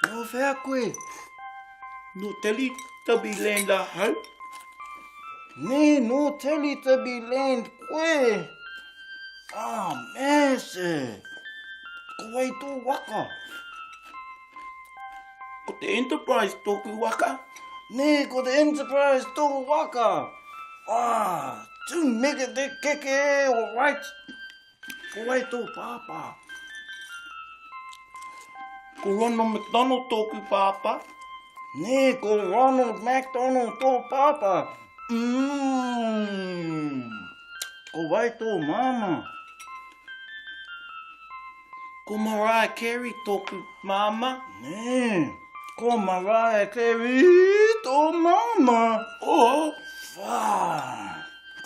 No whea koe. No teli tabi land la hau. Ne, no Teletubbyland koe. Mese. Ko wai tō waka. Ko te Enterprise tōku waka. Ne, ko te Enterprise tō waka. Tu mega te keke, alright. Ko wai tō pāpā. Ko Ronald McDonald tōku pāpā. Ne, ko Ronald McDonald tō pāpā. Ko wai tō mama. Ko Mariah Carey tōku mama. Ne, ko Mariah Carey tō mama. Oh,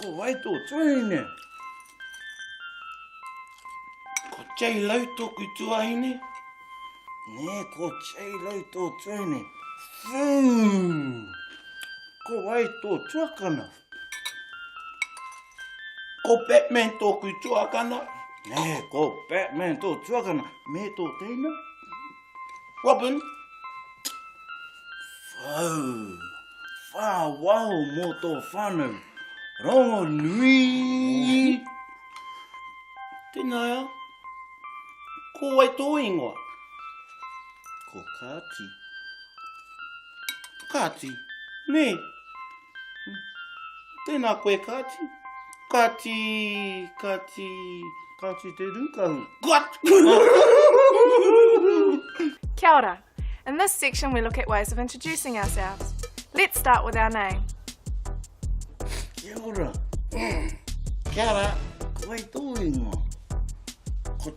Ko wai tō tuine. ko J-Lo tōku tuahine. Ne, ko J-Lo tō tuine. Ko wai tō tuakana. Ko Batman tōku tuakana. Ne, ko Batman tō tuakana. Me tō teina. Robin. Wau mō tō whānau. Rongo nui. Tēnā ia. Ko wai tō ingoa. Ko Kāti. Kāti. Ne. Tēnā koe Kāti. Kāti. Kāti te rukahu. What? Kia ora. In this section we look at ways of introducing ourselves. Let's start with our name. Kia ora. Kia ora. Ko wai tō ingoa. Ko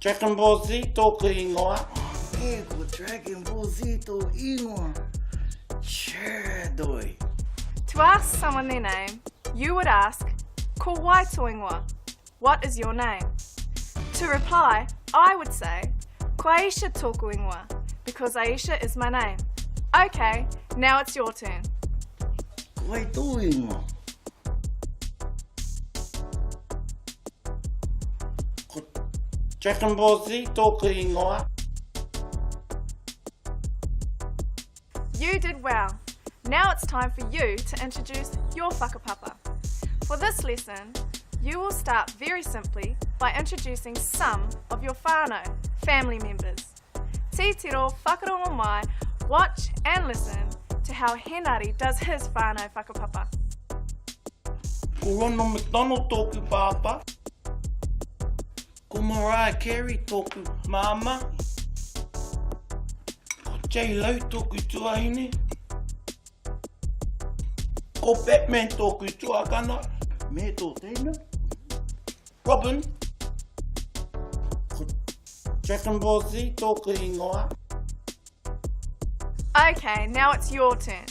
Dragon Ball Z tōku ingoa. Ne, ko Dragon Ball Z tō ingoa. Cherdoi. To ask someone their name, you would ask, ko wai tō ingoa? What is your name? To reply, I would say, ko Aisha tōku ingoa, because Aisha is my name. Okay, now it's your turn. Ko wai tō ingoa. Ko Dragon Ball Z tōku ingoa. You did well. Now it's time for you to introduce your whakapapa. For this lesson, you will start very simply by introducing some of your whānau, family members. Titiro whakarongo mai, watch and listen to how Henari does his whānau whakapapa. Ko Ronald McDonald tōku pāpā. Ko Mariah Carey tōku mama. Ko J-Lo tōku tuahine. Ko Batman tōku tuakana. Me tō teina. Robin. Ko Dragon Ball Z tōku ingoa. Okay, now it's your turn.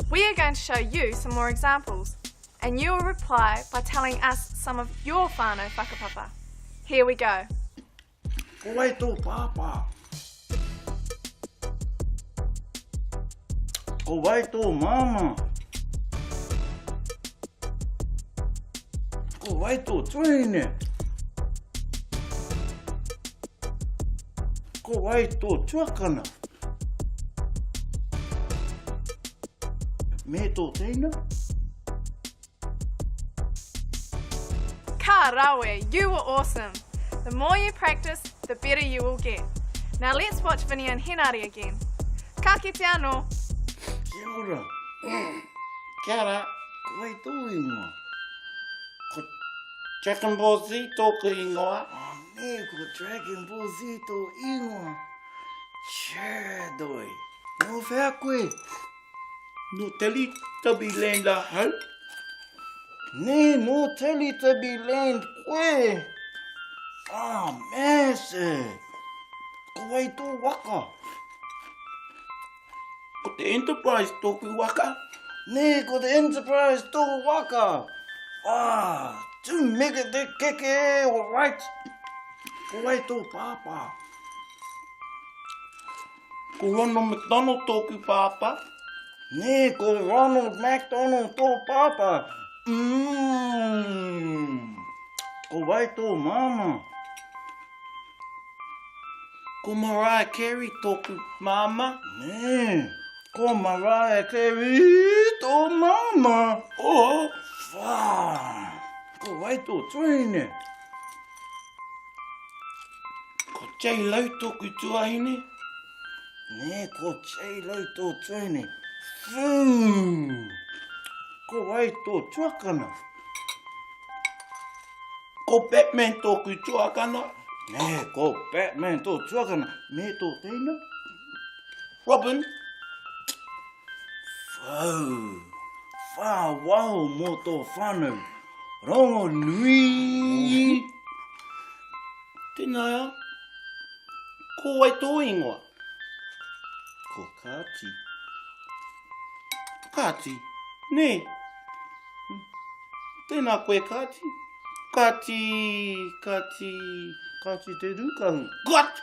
We are going to show you some more examples, and you will reply by telling us some of your whānau whakapapa. Here we go. Ko wai tō pāpā. Ko wai tō mama. Ko wai tō tuine. Ko wai tō tuakana. Me tō teina. Ka rawe, you were awesome. The more you practice, the better you will get. Now let's watch Vinny and Henari again. Ka kite anō. Kia ora. Kia ora. Ko wai tō ingoa. Ko Dragon Ball Z tōku ingoa. Ne, ko Dragon Ball Z tō ingoa. Cherdoi. No whea koe. No Teletubbyland la hau. Ne, no Teletubbyland koe. Mese. Ko wai tō waka. Ko te Enterprise tōku waka. Ne, ko te Enterprise tō waka. Tu mega te keke, alright. Ko wai tō pāpā. Ko Ronald McDonald tōku pāpā. Ne, ko Ronald McDonald tō pāpā. Ko wai tō mama. Ko Mariah Carey tōku māma. Nē, ko Mariah Carey tō mama. Oh, Wā, ko wai tō tuine. ko J-Lo tōku tuahine. Nē, ko J-Lo tō tuine. Fū, ko wai tō tuakana. Ko Batman tōku tuakana. Nē, ko Batman tō tuakana. Me tō teina. Robin. Wau, whā wau mō tō whānau. Rongo nui. Tēnā ia. Ko wai tō ingoa. Ko Kāti. Kāti. Nē. Tēnā koe Kāti. Kāti. Kāti te rukahu. Gat!